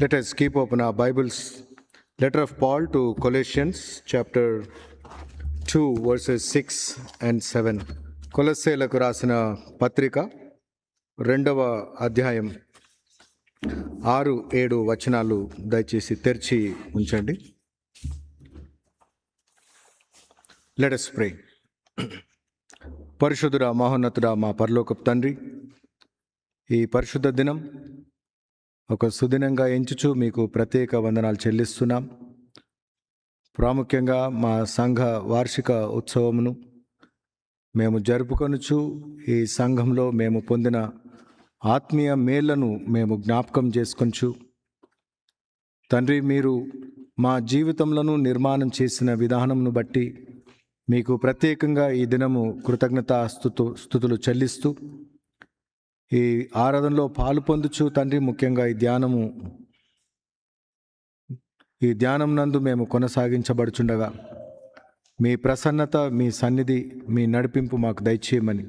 Let us keep open our Bibles. Letter of Paul to Colossians, chapter 2, verses 6 and 7. కొలస్సీలకు రాసిన పత్రిక 2వ అధ్యాయం 6-7 వచనాలు దయచేసి తెరిచి ఉంచండి. Let us pray. పరిశుద్ధుడా, మహోన్నతుడా, మా పరలోకపు తండ్రి, ఈ పరిశుద్ధ దినం ఒక సుదినంగా ఎంచుచు మీకు ప్రత్యేక వందనాలు చెల్లిస్తున్నాం. ప్రాముఖ్యంగా మా సంఘ వార్షిక ఉత్సవమును మేము జరుపుకొనుచు ఈ సంఘంలో మేము పొందిన ఆత్మీయ మేళ్లను మేము జ్ఞాపకం చేసుకొనుచు, తండ్రి, మీరు మా జీవితంలో నిర్మాణం చేసిన విధానంను బట్టి మీకు ప్రత్యేకంగా ఈ దినము స్తుతులు చెల్లిస్తూ ఈ ఆరాధనలో పాలు పొందుచు తండ్రి, ముఖ్యంగా ఈ ధ్యానం నందు మేము కొనసాగించబడుచుండగా మీ ప్రసన్నత, మీ సన్నిధి, మీ నడిపింపు మాకు దయచేయమని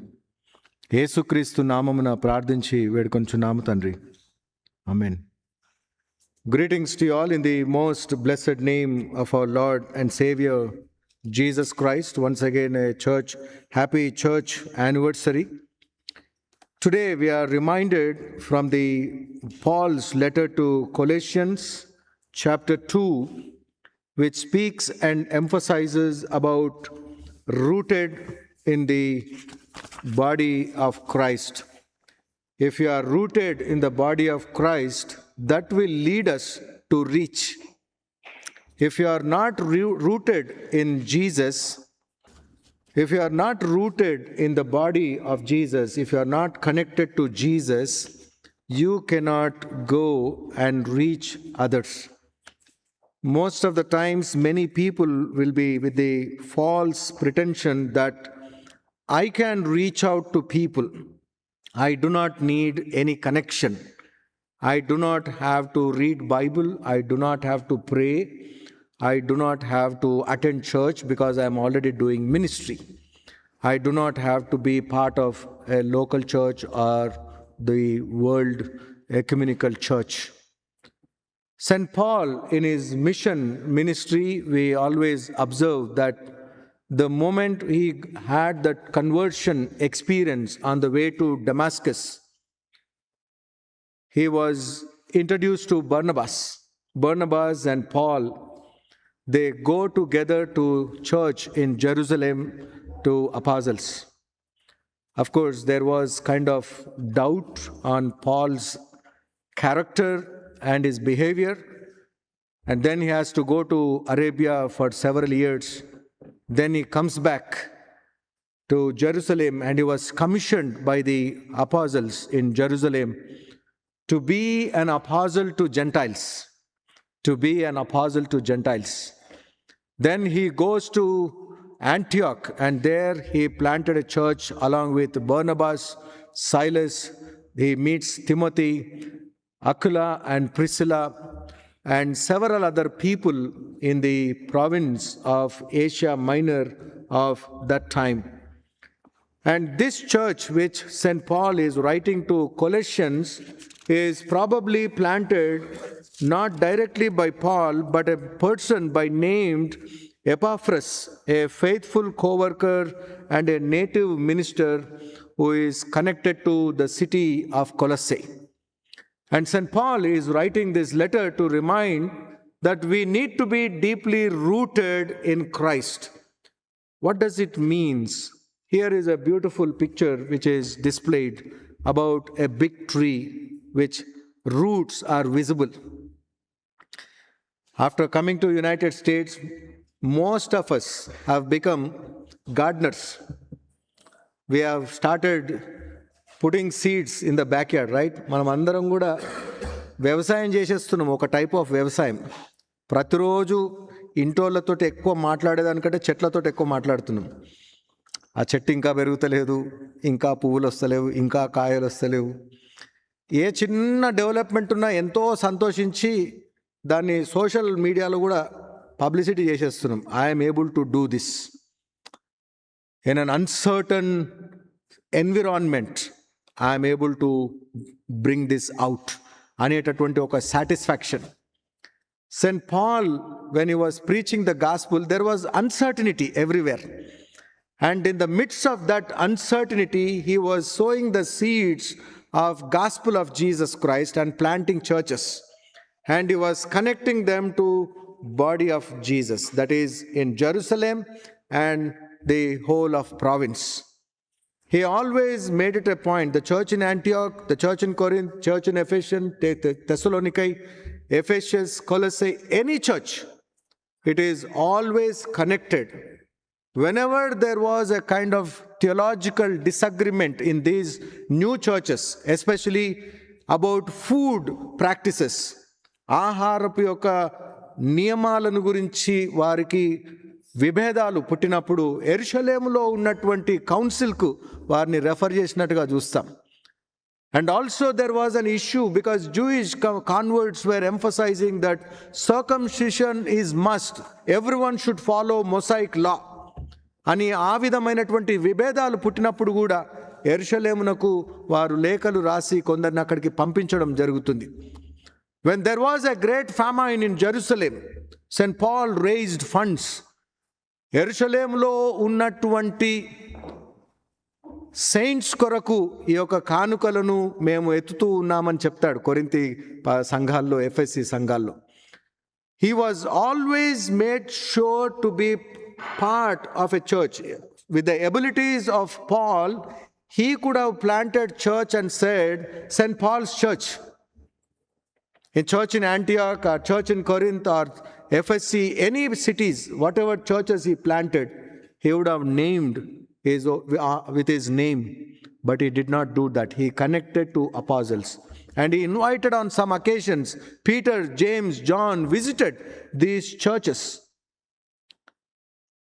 యేసుక్రీస్తు నామమున ప్రార్థించి వేడుకొంచున్నాము తండ్రి. ఆమేన్. Greetings to you all in the most blessed name of our Lord and Savior Jesus Christ. Once again, happy church anniversary. Today we are reminded from the Paul's letter to Colossians chapter 2, which speaks and emphasizes about rooted in the body of Christ. If you are rooted in the body of Christ, that will lead us to reach. If you are not rooted in Jesus, if you are not rooted in the body of Jesus, if you are not connected to Jesus, you cannot go and reach others. Most of the times, many people will be with the false pretension that I can reach out to people. I do not need any connection. I do not have to read Bible. I do not have to pray. I do not have to attend church because I am already doing ministry. I do not have to be part of a local church or the world ecumenical church. St. Paul, in his mission ministry, we always observe that the moment he had that conversion experience on the way to Damascus, he was introduced to Barnabas. Barnabas and Paul, they go together to church in Jerusalem to apostles. Of course, there was kind of doubt on Paul's character and his behavior, and then he has to go to Arabia for several years. Then he comes back to Jerusalem, and he was commissioned by the apostles in Jerusalem to be an apostle to Gentiles. To be an apostle to Gentiles. Then he goes to Antioch, and there he planted a church along with Barnabas, Silas. He meets Timothy, Aquila and Priscilla, and several other people in the province of Asia Minor of that time. And this church, which St. Paul is writing to Colossians, is probably planted not directly by Paul, but a person by named Epaphras, a faithful co-worker and a native minister who is connected to the city of Colossae. And St. Paul is writing this letter to remind that we need to be deeply rooted in Christ. What does it mean? Here is a beautiful picture which is displayed about a big tree which roots are visible. After coming to United States, most of us have become gardeners. We have started putting seeds in the backyard, right? మనం అందరం కూడా వ్యవసాయం చేసేస్తున్నాం, ఒక type of వ్యవసాయం. ప్రతిరోజు ఇంటోళ్ళతో ఎక్కువ మాట్లాడేదానికంటే చెట్లతో ఎక్కువ మాట్లాడుతున్నాం. ఆ చెట్టు ఇంకా పెరుగుతలేదు, ఇంకా పువ్వులు వస్తలేవు, ఇంకా కాయలు వస్తలేవు. ఏ చిన్న డెవలప్మెంట్ ఉన్నా ఎంతో సంతోషించి దాన్ని సోషల్ మీడియాలో కూడా పబ్లిసిటీ చేసేస్తున్నాం. I'm able to do this in an uncertain environment. I'm able to bring this out. అనేటటువంటి ఒక satisfaction. St. Paul, when he was preaching the gospel, there was uncertainty everywhere. And in the midst of that uncertainty, he was sowing the seeds of gospel of Jesus Christ and planting churches. And he was connecting them to body of Jesus, that is in Jerusalem and the whole of province. He always made it a point, the church in Antioch, the church in Corinth, church in Ephesus, Thessaloniki, Ephesus, Colossae, any church, it is always connected. Whenever there was a kind of theological disagreement in these new churches, especially about food practices, ఆహారపు యొక్క నియమాలను గురించి వారికి విభేదాలు పుట్టినప్పుడు యెరూషలేములో ఉన్నటువంటి కౌన్సిల్కు వారిని రెఫర్ చేసినట్టుగా చూస్తాం. And also there was an issue because Jewish converts were emphasizing that circumcision is must. Everyone should follow Mosaic law. అని ఆ విధమైనటువంటి విభేదాలు పుట్టినప్పుడు కూడా యెరూషలేమునకు వారు లేఖలు రాసి కొందరిని అక్కడికి పంపించడం జరుగుతుంది. When there was a great famine in Jerusalem, St. Paul raised funds. యెరూషలేములో ఉన్నటువంటి సెయింట్స్ కొరకు ఈ యొక్క కానుకలను మేము ఎత్తుతూ ఉన్నామని చెప్తాడు కొరింథీ సంఘాల్లో, ఎఫెసీ సంఘాల్లో. He was always made sure to be part of a church. With the abilities of Paul, he could have planted church and said, St. Paul's church. A church in Antioch or church in Corinth or FSC, any cities, whatever churches he planted, he would have named with his name. But he did not do that. He connected to apostles. And he invited on some occasions, Peter, James, John visited these churches.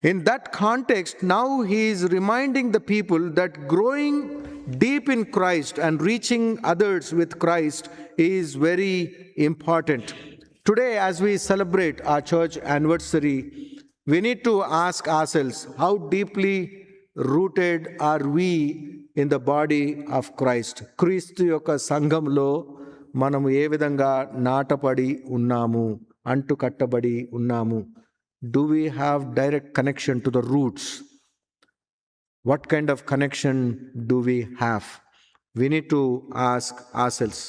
In that context, now he is reminding the people that growing deep in Christ and reaching others with Christ is very important. Today, as we celebrate our church anniversary, we need to ask ourselves, how deeply rooted are we in the body of Christ? క్రీస్తు యొక్క సంఘంలో మనము ఏ విధంగా నాటపడి ఉన్నాము, అంటు కట్టబడి ఉన్నాము? Do we have direct connection to the roots? What kind of connection do we have? We need to ask ourselves.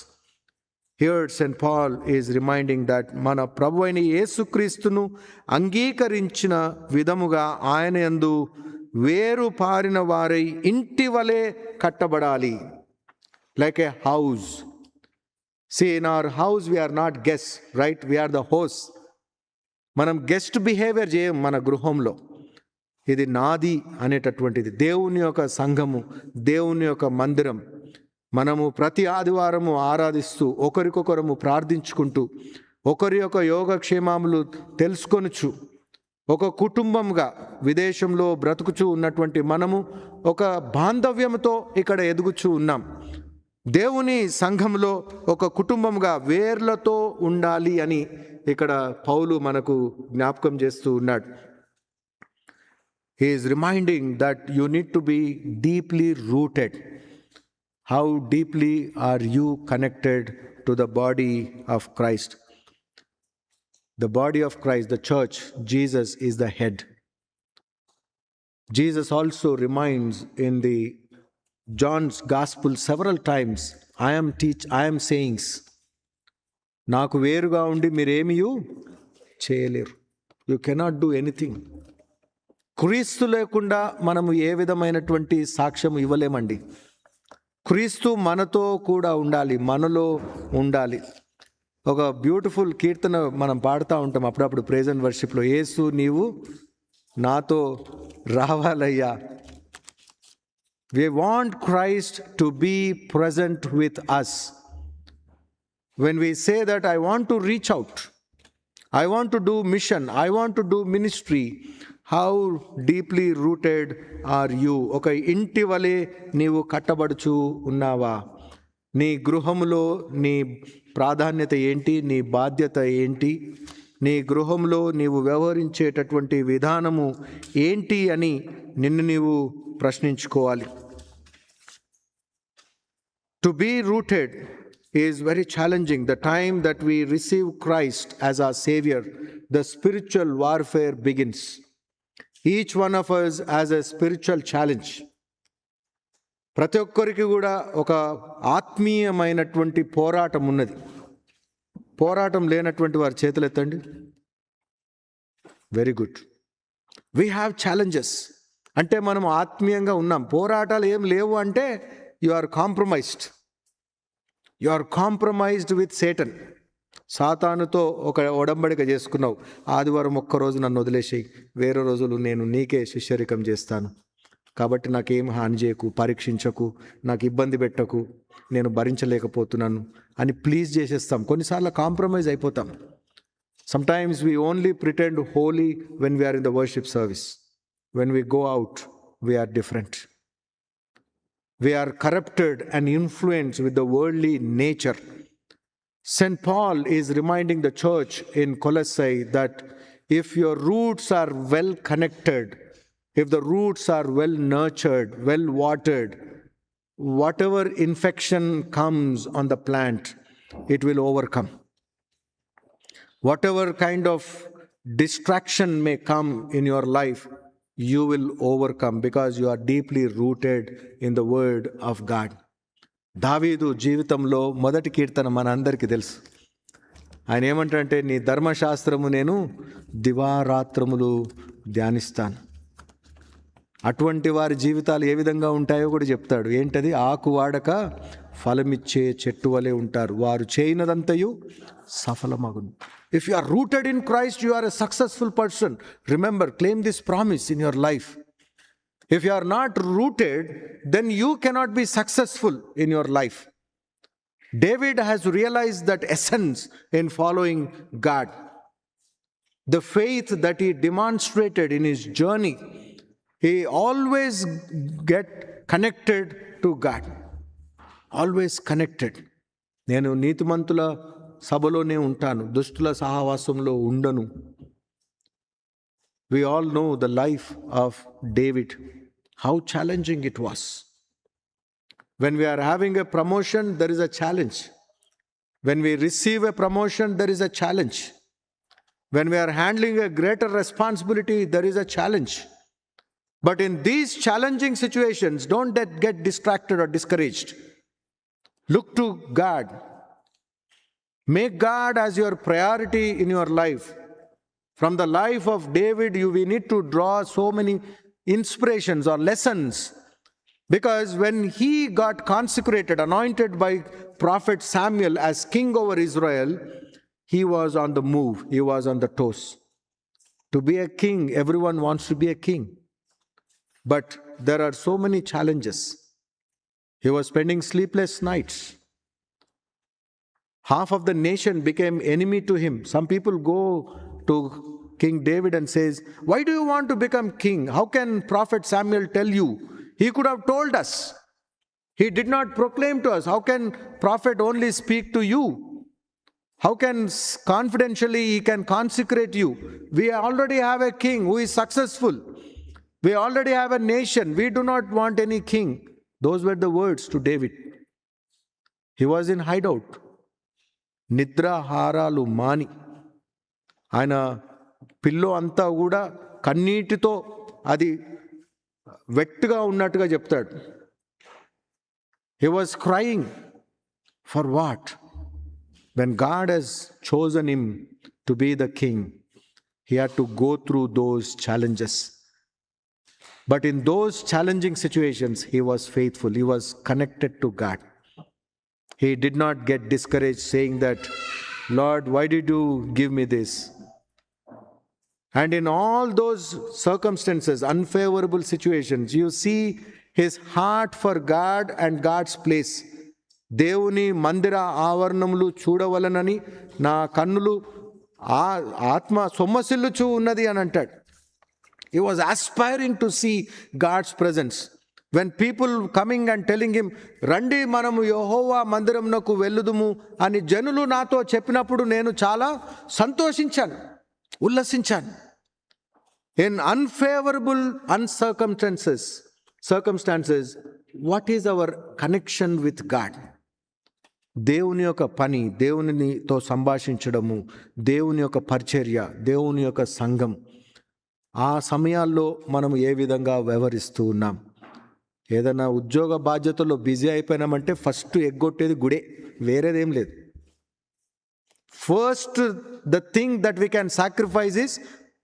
Here St. Paul is reminding that మన ప్రభు అయిన యేసుక్రీస్తును అంగీకరించిన విధముగా ఆయన యందు వేరు పారిన వారై ఇంటి వలె కట్టబడాలి. Like a house. See, in our house we are not guests, right? We are the hosts. మనం గెస్ట్ బిహేవియర్ చేయం మన గృహంలో. ఇది నాది అనేటటువంటిది. దేవుని యొక్క సంఘము, దేవుని యొక్క మందిరం. మనము ప్రతి ఆదివారము ఆరాధిస్తూ, ఒకరికొకరము ప్రార్థించుకుంటూ, ఒకరి యొక్క యోగక్షేమములు తెలుసుకొనుచు, ఒక కుటుంబంగా విదేశంలో బ్రతుకుచూ ఉన్నటువంటి మనము ఒక బాంధవ్యంతో ఇక్కడ ఎదుగుచూ ఉన్నాం. దేవుని సంఘంలో ఒక కుటుంబంగా వేర్లతో ఉండాలి అని ఇక్కడ పౌలు మనకు జ్ఞాపకం చేస్తూ ఉన్నాడు. He is reminding that you need to be deeply rooted. How deeply are you connected to the body of Christ? The body of Christ, the church, Jesus is the head. Jesus also reminds in the John's Gospel several times, I am sayings. నాకు వేరుగా ఉండి మీరేమియూ చేయలేరు. You cannot do anything. క్రీస్తు లేకుండా మనము ఏ విధమైనటువంటి సాక్ష్యం ఇవ్వలేమండి. క్రీస్తు మనతో కూడా ఉండాలి, మనలో ఉండాలి. ఒక బ్యూటిఫుల్ కీర్తన మనం పాడుతూ ఉంటాం అప్పుడప్పుడు ప్రైజ్ అండ్ వర్షిప్లో, యేసు నీవు నాతో రావాలయ్యా. We want Christ to be present with us. When we say that I want to reach out, I want to do mission, I want to do ministry, how deeply rooted are you? ఒక ఇంటి వలె నీవు కట్టబడుచు ఉన్నావా? నీ గృహములో నీ ప్రాధాన్యత ఏంటి? నీ బాధ్యత ఏంటి? నీ గృహంలో నీవు వ్యవహరించేటటువంటి విధానము ఏంటి అని నిన్ను నీవు ప్రశ్నించుకోవాలి. To be rooted is very challenging. The time that we receive Christ as our Savior, the spiritual warfare begins. Each one of us has a spiritual challenge. ప్రతి ఒక్కరికి కూడా ఒక ఆత్మీయమైనటువంటి పోరాటం ఉన్నది. పోరాటం లేనటువంటి వారి చేతులు ఎత్తండి. Very good. We have challenges. అంటే మనం ఆత్మీయంగా ఉన్నాం. పోరాటాలు ఏం లేవు అంటే you are compromised. You are compromised with Satan. సాతానుతో ఒక ఒడంబడిక చేసుకున్నావు. ఆదివారం ఒక్కరోజు నన్ను వదిలేసేయి, వేరే రోజులు నేను నీకే శిష్యరికం చేస్తాను, కాబట్టి నాకేం హాని చేయకు, పరీక్షించకు, నాకు ఇబ్బంది పెట్టకు, నేను భరించలేకపోతున్నాను అని ప్లీజ్ చేసేస్తాం. కొన్నిసార్లు కాంప్రమైజ్ అయిపోతాం. Sometimes we only pretend holy when we are in the worship service. When we go out, we are different. We are corrupted and influenced with the worldly nature. St. Paul is reminding the church in Colossae that if your roots are well connected, if the roots are well nurtured, well watered, whatever infection comes on the plant, it will overcome. Whatever kind of distraction may come in your life, you will overcome because you are deeply rooted in the word of God. దావీదు జీవితంలో మొదటి కీర్తన మనందరికీ తెలుసు. ఆయన ఏమంటారంటే, నీ ధర్మశాస్త్రము నేను దివారాత్రములు ధ్యానిస్తాను. అటువంటి వారి జీవితాలు ఏ విధంగా ఉంటాయో కూడా చెప్తాడు. ఏంటది? ఆకు వాడక ఫలమిచ్చే చెట్టు వలె ఉంటారు, వారు చేయనదంతయు సఫలమగును. If you are rooted in Christ, you are a successful person. Remember, claim this promise in your life. If you are not rooted, then you cannot be successful in your life. David has realized that essence in following God. The faith that he demonstrated in his journey, he always get connected to God. Always connected. నేను నీతిమంతుల సభలోనే ఉంటాను, దుష్టుల సహవాసంలో ఉండను. We all know the life of David, how challenging it was. When we are having a promotion, there is a challenge. When we receive a promotion, there is a challenge. When we are handling a greater responsibility, there is a challenge. But in these challenging situations, don't get distracted or discouraged. Look to God. Make God as your priority in your life. From the life of David, we need to draw so many inspirations or lessons. Because when he got consecrated, anointed by prophet Samuel as king over Israel, he was on the move. He was on the toes. To be a king, everyone wants to be a king. But there are so many challenges. He was spending sleepless nights. Half of the nation became enemy to him. Some people go to King David and says, why do you want to become king? How can prophet Samuel tell you? He could have told us. He did not proclaim to us. How can prophet only speak to you? How can confidentially he can consecrate you? We already have a king who is successful. We already have a nation. We do not want any king. Those were the words to David. He was in hideout. నిద్రాహారాలు మాని ఆయన pillow అంతా కూడా కన్నీటితో అది వెట్టుగా ఉన్నట్టుగా చెప్తాడు. He was crying. For what? When God has chosen him to be the king, he had to go through those challenges. But in those challenging situations, he was faithful. He was connected to God. He did not get discouraged saying that, Lord, why did you give me this? And in all those circumstances, unfavorable situations, you see his heart for God and God's place. దేవుని మందిర ఆవరణములు చూడవలనని నా కన్నులు ఆత్మ సొమ్మసిల్లుచూ ఉన్నది అని అంటాడు. He was aspiring to see God's presence. When people coming and telling him, రండి మనము యెహోవా మందిరమునకు వెళ్ళుదుము అని జనులు నాతో చెప్పినప్పుడు నేను చాలా సంతోషించాను, ఉల్లసించాను. In unfavorable circumstances, what is our connection with God? దేవుని యొక్క పని, దేవునితో సంభాషించడము, దేవుని యొక్క పరిచర్య, దేవుని యొక్క సంఘం, ఆ సమయాల్లో మనం ఏ విధంగా వ్యవహరిస్తూ ఉన్నాం. ఏదైనా ఉద్యోగ బాధ్యతల్లో బిజీ అయిపోయినామంటే ఫస్ట్ ఎగ్గొట్టేది గుడే, వేరేదేం లేదు. First the thing that we can sacrifice is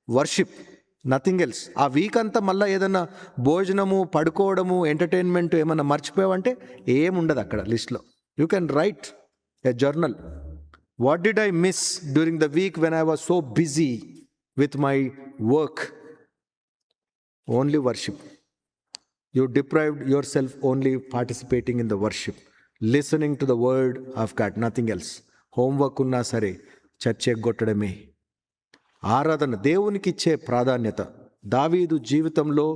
worship, nothing else. ఆ వీక్ అంతా మళ్ళీ ఏదైనా భోజనము, పడుకోవడము, ఎంటర్టైన్మెంట్ ఏమన్నా మర్చిపోయావంటే ఏముండదు అక్కడ లిస్ట్లో. You can write a journal. What did I miss during the week when I was so busy with my work? Only worship. You deprived yourself only participating in the worship, listening to the word of God, nothing else. Homework ఉన్నా సరే చర్చ ఎగ్గొట్టడమే. ఆరాధన, దేవునికి ఇచ్చే ప్రాధాన్యత. దావీదు జీవితంలో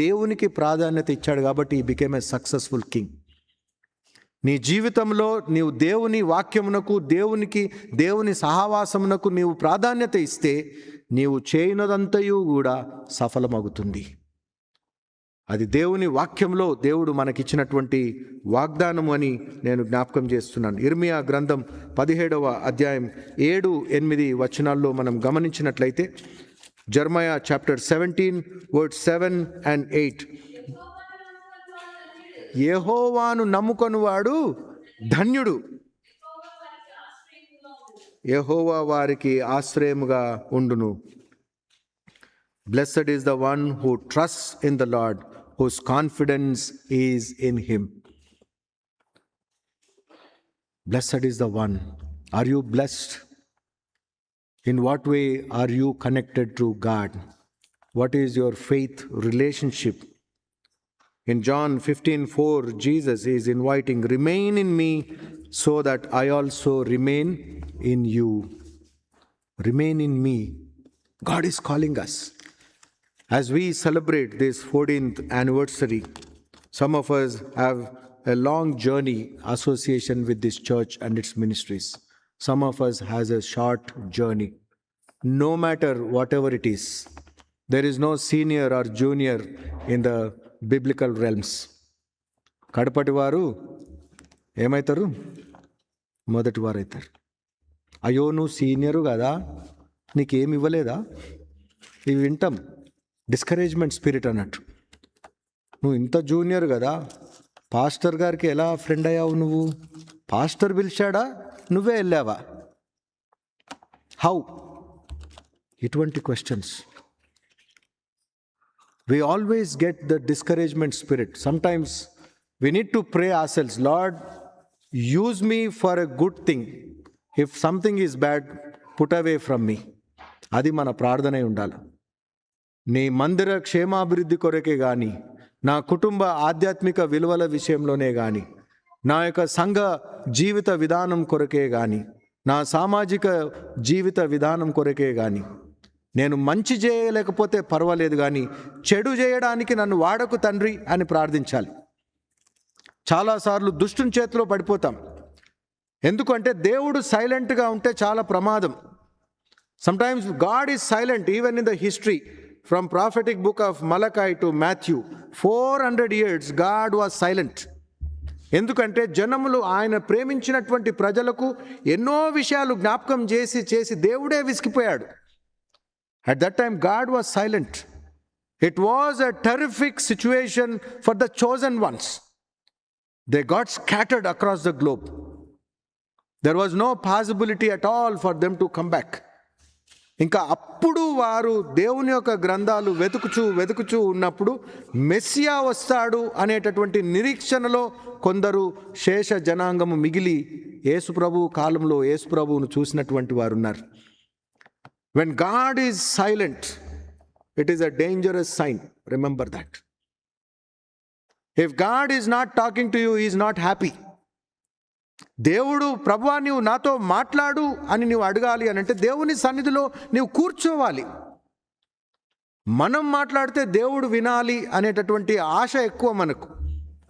దేవునికి ప్రాధాన్యత ఇచ్చాడు కాబట్టి he became a successful king. నీ జీవితంలో నీవు దేవుని వాక్యమునకు, దేవుని సహవాసమునకు నీవు ప్రాధాన్యత ఇస్తే నీవు చేయనదంతయు కూడా సఫలమవుతుంది. అది దేవుని వాక్యంలో దేవుడు మనకిచ్చినటువంటి వాగ్దానము అని నేను జ్ఞాపకం చేస్తున్నాను. ఇర్మియా గ్రంథం 17వ అధ్యాయం 7-8 వచనాల్లో మనం గమనించినట్లయితే, జెర్మయా చాప్టర్ 17 వర్డ్స్ 7 and 8. యెహోవాను నమ్ముకొనువాడు ధన్యుడు, యెహోవా వారికి ఆశ్రయముగా ఉండును. Blessed is the one who trusts in the Lord, whose confidence is in him. Blessed is the one. Are you blessed? In what way are you connected to God? What is your faith relationship? In John 15:4, Jesus is inviting, remain in me so that I also remain in you. Remain in me. God is calling us. As we celebrate this 14th anniversary, some of us have a long journey association with this church and its ministries. Some of us has a short journey. No matter whatever it is, there is no senior or junior in the biblical realms. కడపటి వారు ఏమవుతారు? మొదటి వారు అవుతారు. అయ్యో నువ్వు senior కదా, నీకేమి ఇవ్వలేదా? ఇవి వింటాం, డిస్కరేజ్మెంట్ స్పిరిట్ అన్నట్టు. నువ్వు ఇంత జూనియర్ కదా, పాస్టర్ గారికి ఎలా ఫ్రెండ్ అయ్యావు నువ్వు? పాస్టర్ పిలిచాడా, నువ్వే వెళ్ళావా? హౌ? ఇటువంటి questions. We always get the discouragement spirit. Sometimes we need to pray ourselves, Lord, use me for a good thing. If something is bad, put away from me. అది మన ప్రార్థనే ఉండాలి. నీ మందిర క్షేమాభివృద్ధి కొరకే కానీ, నా కుటుంబ ఆధ్యాత్మిక విలువల విషయంలోనే కానీ, నా యొక్క సంఘ జీవిత విధానం కొరకే కానీ, నా సామాజిక జీవిత విధానం కొరకే కానీ, నేను మంచి చేయలేకపోతే పర్వాలేదు కానీ చెడు చేయడానికి నన్ను వాడకు తండ్రి అని ప్రార్థించాలి. చాలాసార్లు దుష్టుని చేతిలో పడిపోతాం. ఎందుకంటే దేవుడు సైలెంట్గా ఉంటే చాలా ప్రమాదం. Sometimes God is silent even in the history from prophetic book of Malachi to Matthew. 400 years God was silent. ఎందుకంటే జనములు ఆయన ప్రేమించినటువంటి ప్రజలకు ఎన్నో విషయాలు జ్ఞాపకం చేసి దేవుడే విసిగిపోయాడు. At that time, God was silent. It was a terrific situation for the chosen ones. They got scattered across the globe. There was no possibility at all for them to come back. ఇంకా అప్పుడు వారు దేవుని యొక్క గ్రంథాలు వెతుకుచూ ఉన్నప్పుడు Messiah వస్తాడు అనేటటువంటి నిరీక్షణలో కొందరు శేష జనాంగము మిగిలి యేసుప్రభు కాలంలో యేసుప్రభువును చూసినటువంటి వారు ఉన్నారు. When God is silent, it is a dangerous sign. Remember that. If God is not talking to you, he is not happy. దేవుడు ప్రభువా నీవు నాతో మాట్లాడు అని నీవు అడగాలి అని అంటే దేవుని సన్నిధిలో నీవు కూర్చోవాలి. మనం మాట్లాడితే దేవుడు వినాలి అనేటటువంటి ఆశ ఎక్కువ మనకు.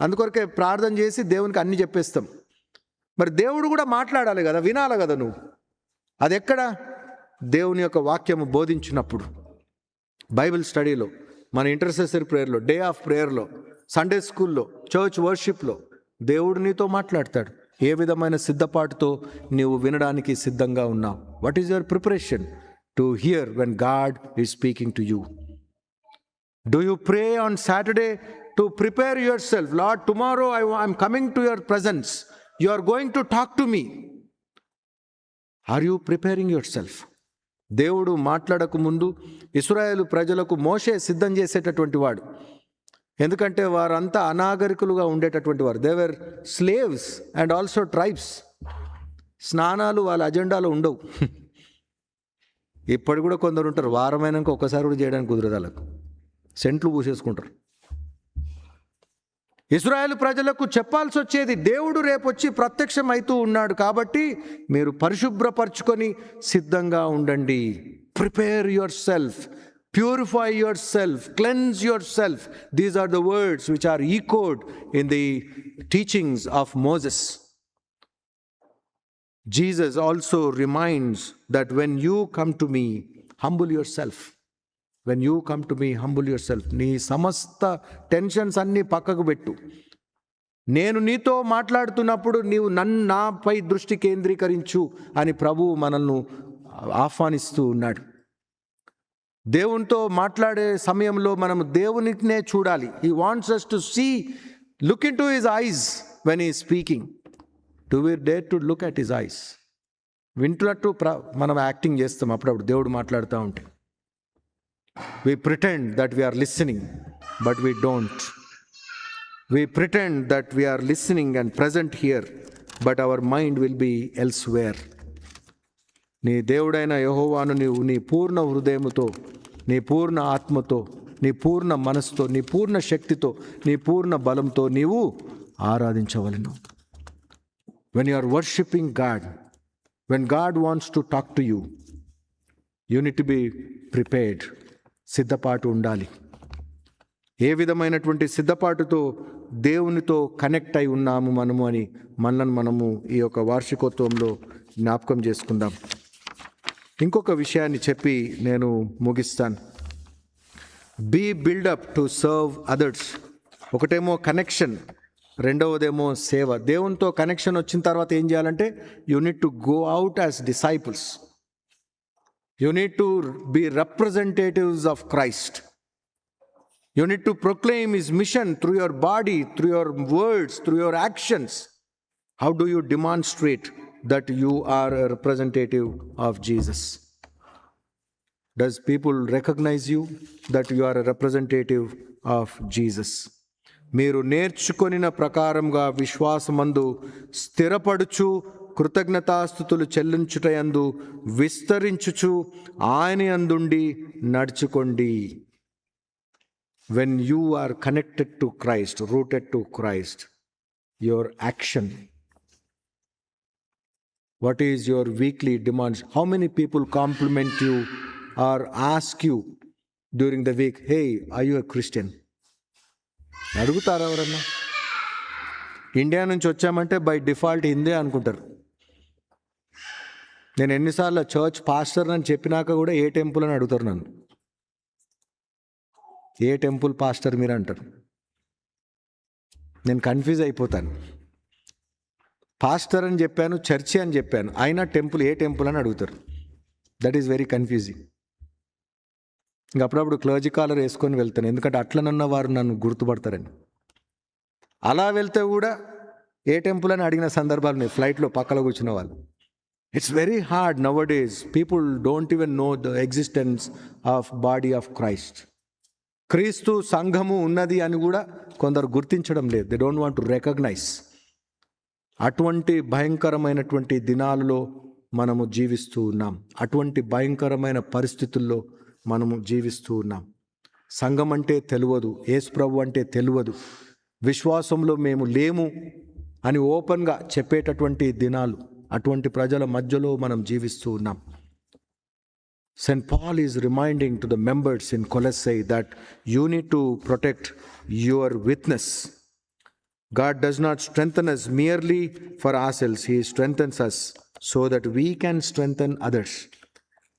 అందుకొరకే ప్రార్థన చేసి దేవునికి అన్ని చెప్పేస్తాం. మరి దేవుడు కూడా మాట్లాడాలి కదా, వినాలి కదా నువ్వు. అది ఎక్కడ? దేవుని యొక్క వాక్యము బోధించినప్పుడు, బైబిల్ స్టడీలో, మన ఇంటర్సెసరీ ప్రేయర్లో, డే ఆఫ్ ప్రేయర్లో, సండే స్కూల్లో, చర్చ్ వర్షిప్లో దేవుడు నీతో మాట్లాడతాడు. ఏ విధమైన సిద్ధపాటుతో నీవు వినడానికి సిద్ధంగా ఉన్నావు? What is your preparation to hear when God is speaking to you? Do you pray on Saturday to prepare yourself? Lord, tomorrow I'm coming to your presence, you are going to talk to me. Are you preparing yourself? దేవుడు మాట్లాడక ముందు ఇశ్రాయేలు ప్రజలకు మోషే సిద్ధం చేసేటటువంటి వాడు. ఎందుకంటే వారంతా అనాగరికులుగా ఉండేటటువంటి వారు. They were slaves and also tribes. స్నానాలు వాళ్ళ అజెండాలో ఉండవు. ఇప్పటి కూడా కొందరు ఉంటారు, వారమైనాక ఒక్కసారి కూడా చేయడానికి కుదరదు, వాళ్ళకు సెంట్లు పూసేసుకుంటారు. ఇశ్రాయేలు ప్రజలకు చెప్పాల్సి వచ్చేది, దేవుడు రేపొచ్చి ప్రత్యక్షమైతూ ఉన్నాడు కాబట్టి మీరు పరిశుభ్రపరచుకొని సిద్ధంగా ఉండండి. Prepare yourself, purify yourself, cleanse yourself. These are the words which are echoed in the teachings of Moses. Jesus also reminds that when you come to me, humble yourself. When you come to me, humble yourself. నీ సమస్త tensions అన్నీ పక్కకు పెట్టు. నేను నీతో మాట్లాడుతున్నప్పుడు నీవు నాపై దృష్టి కేంద్రీకరించు అని ప్రభువు మనల్ని ఆహ్వానిస్తూ ఉన్నాడు. దేవునితో మాట్లాడే సమయంలో మనం దేవునినే చూడాలి. He wants us to see, look into his eyes when he is speaking. Do we dare to look at his eyes? వింటున్నట్టు మనం యాక్టింగ్ చేస్తాం అప్పుడప్పుడు దేవుడు మాట్లాడుతూ ఉంటే. We pretend that we are listening, but we don't. We pretend that we are listening and present here, but our mind will be elsewhere. నీ దేవుడైన యెహోవాను నీవు నీ పూర్ణ హృదయముతో, నీ పూర్ణ ఆత్మతో, నీ పూర్ణ మనసుతో, నీ పూర్ణ శక్తితో, నీ పూర్ణ బలంతో నీవు ఆరాధించవలెను. When you are worshiping God, when God wants to talk to you, you need to be prepared. సిద్ధపాటు ఉండాలి. ఏ విధమైనటువంటి సిద్ధపాటుతో దేవునితో కనెక్ట్ అయి ఉన్నాము మనము అని మనము ఈ యొక్క వార్షికోత్సవంలో జ్ఞాపకం చేసుకుందాం. ఇంకొక విషయాన్ని చెప్పి నేను ముగిస్తాను. Be built up to serve others. ఒకటేమో కనెక్షన్, రెండవదేమో సేవ. దేవునితో కనెక్షన్ వచ్చిన తర్వాత ఏం చేయాలంటే you need to go out as disciples. You need to be representatives of Christ. You need to proclaim his mission through your body, through your words, through your actions. How do you demonstrate that you are a representative of Jesus? Does people recognize you that you are a representative of Jesus? మీరు నేర్చుకొనిన ప్రకారంగా విశ్వాసమందు స్థిరపడుచు కృతజ్ఞతాస్తుతులు చెల్లించుటయందు విస్తరించుచు ఆయన యందుండి నడుచుకోండి. When you are connected to Christ, rooted to Christ, your action, what is your weekly demands? How many people compliment you or ask you during the week, hey, are you a Christian? అడుగుతారా ఎవరన్నా? India నుంచి వచ్చామంటే by default Hindi అనుకుంటారు. నేను ఎన్నిసార్లు church pastor అని చెప్పినాక కూడా ఏ టెంపుల్ అని అడుగుతారు నన్ను. ఏ టెంపుల్ పాస్టర్ మీరు అంటారు. నేను కన్ఫ్యూజ్ అయిపోతాను. పాస్టర్ అని చెప్పాను, చర్చి అని చెప్పాను, అయినా టెంపుల్ ఏ టెంపుల్ అని అడుగుతారు. That is very confusing. ఇంక అప్పుడప్పుడు క్లర్జీ కాలర్ వేసుకొని వెళ్తాను, ఎందుకంటే అట్లనన్న వారు నన్ను గుర్తుపడతారని. అలా వెళ్తే కూడా ఏ టెంపుల్ అని అడిగిన సందర్భాలు ఉన్నాయి, ఫ్లైట్లో పక్కలో కూర్చున్న వాళ్ళు. It's very hard nowadays. People don't even know the existence of body of Christ. క్రీస్తు సంఘము ఉన్నది అని కూడా కొందరు గుర్తించడం లేదు. They don't want to recognise. అటువంటి భయంకరమైనటువంటి దినాలలో మనము జీవిస్తూ ఉన్నాం. అటువంటి భయంకరమైన పరిస్థితుల్లో మనము జీవిస్తూ ఉన్నాం. సంఘం అంటే తెలియదు, యేసు ప్రభు అంటే తెలియదు, విశ్వాసంలో మేము లేము అని ఓపెన్గా చెప్పేటటువంటి దినాలు. అటువంటి ప్రజల మధ్యలో మనం జీవిస్తూ ఉన్నాం. St. Paul is reminding to the members in Colossae that you need to protect your witness. God does not strengthen us merely for ourselves. He strengthens us so that we can strengthen others.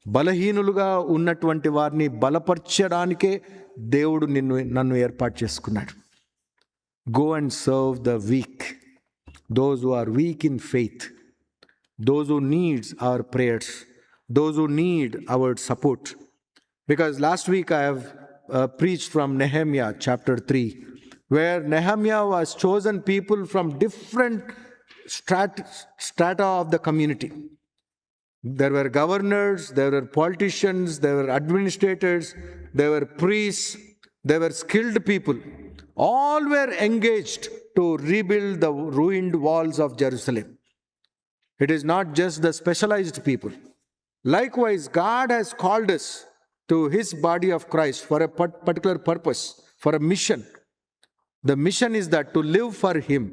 బలహీనులుగా ఉన్నటువంటి వారిని బలపరచడానికే దేవుడు నన్ను ఏర్పాటు చేసుకున్నాడు. Go and serve the weak. those who are weak in faith, those who need our prayers, those who need our support. Because last week I have preached from Nehemiah chapter 3, where Nehemiah was chosen people from different strata of the community. There were governors, there were politicians, there were administrators, there were priests, there were skilled people. All were engaged to rebuild the ruined walls of Jerusalem. It is not just the specialized people. Likewise, God has called us to His body of Christ for a particular purpose, for a mission. The mission is that to live for Him,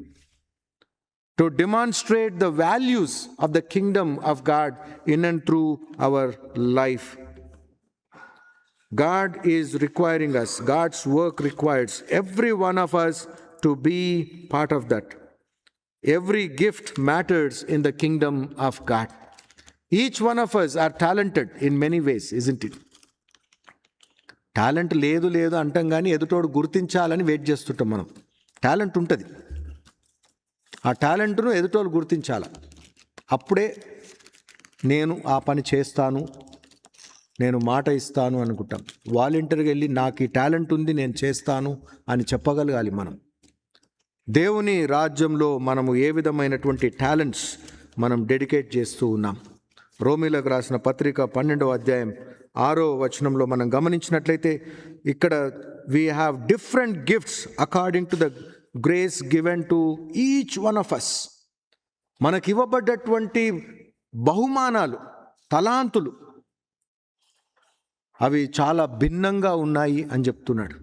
to demonstrate the values of the kingdom of God in and through our life. God is requiring us, God's work requires every one of us to be part of that. Every gift matters in the kingdom of God. Each one of us are talented in many ways, isn't it? Talent లేదు లేదు అంటాం కానీ ఎదుటోడు గుర్తించాలని wait చేస్తుంటాం మనం. Talent ఉంటుంది, ఆ టాలెంట్ను ఎదుటోళ్ళు గుర్తించాలి. అప్పుడే నేను ఆ పని చేస్తాను, నేను మాట ఇస్తాను అనుకుంటాం. వాలంటీర్గా వెళ్ళి నాకు ఈ టాలెంట్ ఉంది నేను చేస్తాను అని చెప్పగలగాలి మనం. దేవుని రాజ్యంలో మనము ఏ విధమైనటువంటి టాలెంట్స్ మనం డెడికేట్ చేస్తూ ఉన్నాం. రోమీలకు రాసిన పత్రిక 12వ అధ్యాయం 6వ వచనంలో మనం గమనించినట్లయితే ఇక్కడ we have different gifts according to the grace given to each one of us. మనకి ఇవ్వబడ్డటువంటి బహుమానాలు, తలాంతులు అవి చాలా భిన్నంగా ఉన్నాయి అని చెప్తున్నాడు.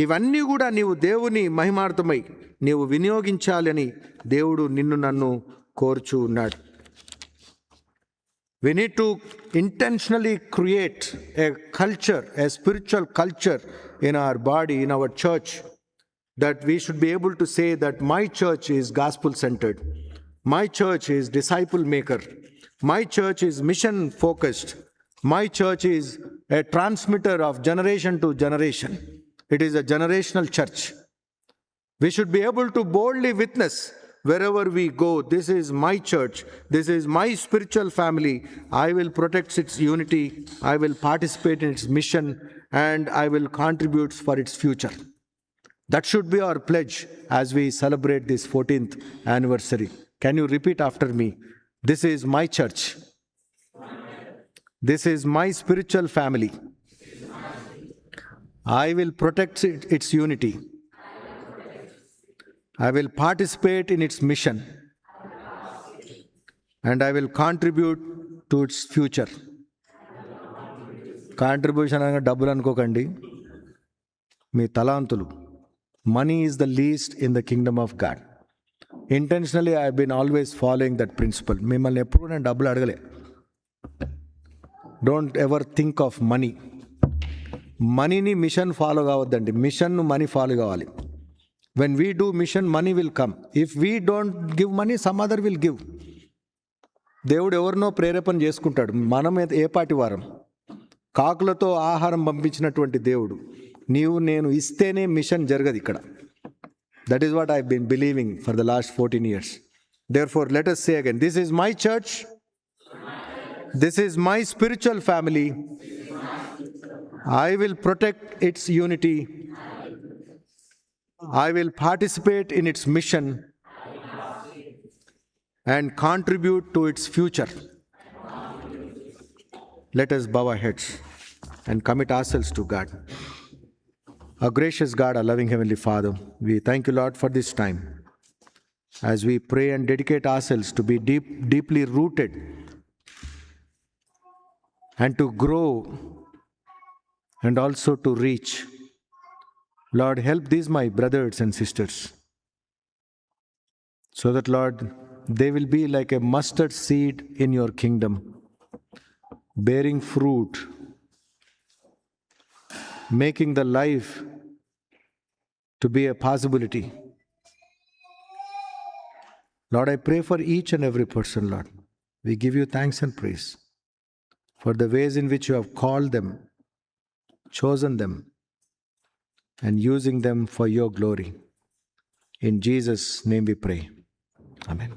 ఇవన్నీ కూడా నీవు దేవుని మహిమార్థమై నీవు వినియోగించాలని దేవుడు నిన్ను నన్ను కోరుచూ ఉన్నాడు. We need to intentionally create a culture, a spiritual culture in our body, in our church, that we should be able to say that my church is gospel-centered, my church is disciple-maker, my church is mission-focused, my church is a transmitter of generation to generation. It is a generational church. We should be able to boldly witness wherever we go, this is my church, this is my spiritual family, I will protect its unity, I will participate in its mission, and I will contribute for its future. That should be our pledge as we celebrate this 14th anniversary. Can you repeat after me? This is my church. This is my spiritual family. I will protect its unity. I will participate in its mission, and I will contribute to its future. Contribution అనగా డబ్బులు అనుకోకండి, మీ తలాంతులు. Money is the least in the kingdom of God. Intentionally I been always following that principle. మిమ్మల్ని ఎప్పుడు నేను డబ్బులు అడగలే. Don't ever think of money. మనీని మిషన్ ఫాలో కావద్దండి, మిషన్ను మనీ ఫాలో కావాలి. When we do mission, money will come. If we don't give money, some other will give. దేవుడు ఎవరినో ప్రేరేపణ చేసుకుంటాడు. మనం ఏ పాటి వారం? కాకులతో ఆహారం పంపించినటువంటి దేవుడు. నీవు నేను ఇస్తేనే మిషన్ జరగదు ఇక్కడ. That is what I have been believing for the last 14 years. Therefore, let us say again, this is my church. This is my spiritual family. I will protect its unity. I will participate in its mission and contribute to its future. Let us bow our heads and commit ourselves to God. Our gracious God, our loving Heavenly Father, we thank you, Lord, for this time as we pray and dedicate ourselves to be deeply rooted and to grow and also to reach. Lord, help these my brothers and sisters so that, Lord, they will be like a mustard seed in your kingdom, bearing fruit, making the life to be a possibility. Lord, I pray for each and every person, Lord. We give you thanks and praise for the ways in which you have called them, chosen them, and using them for your glory. In Jesus' name we pray. Amen.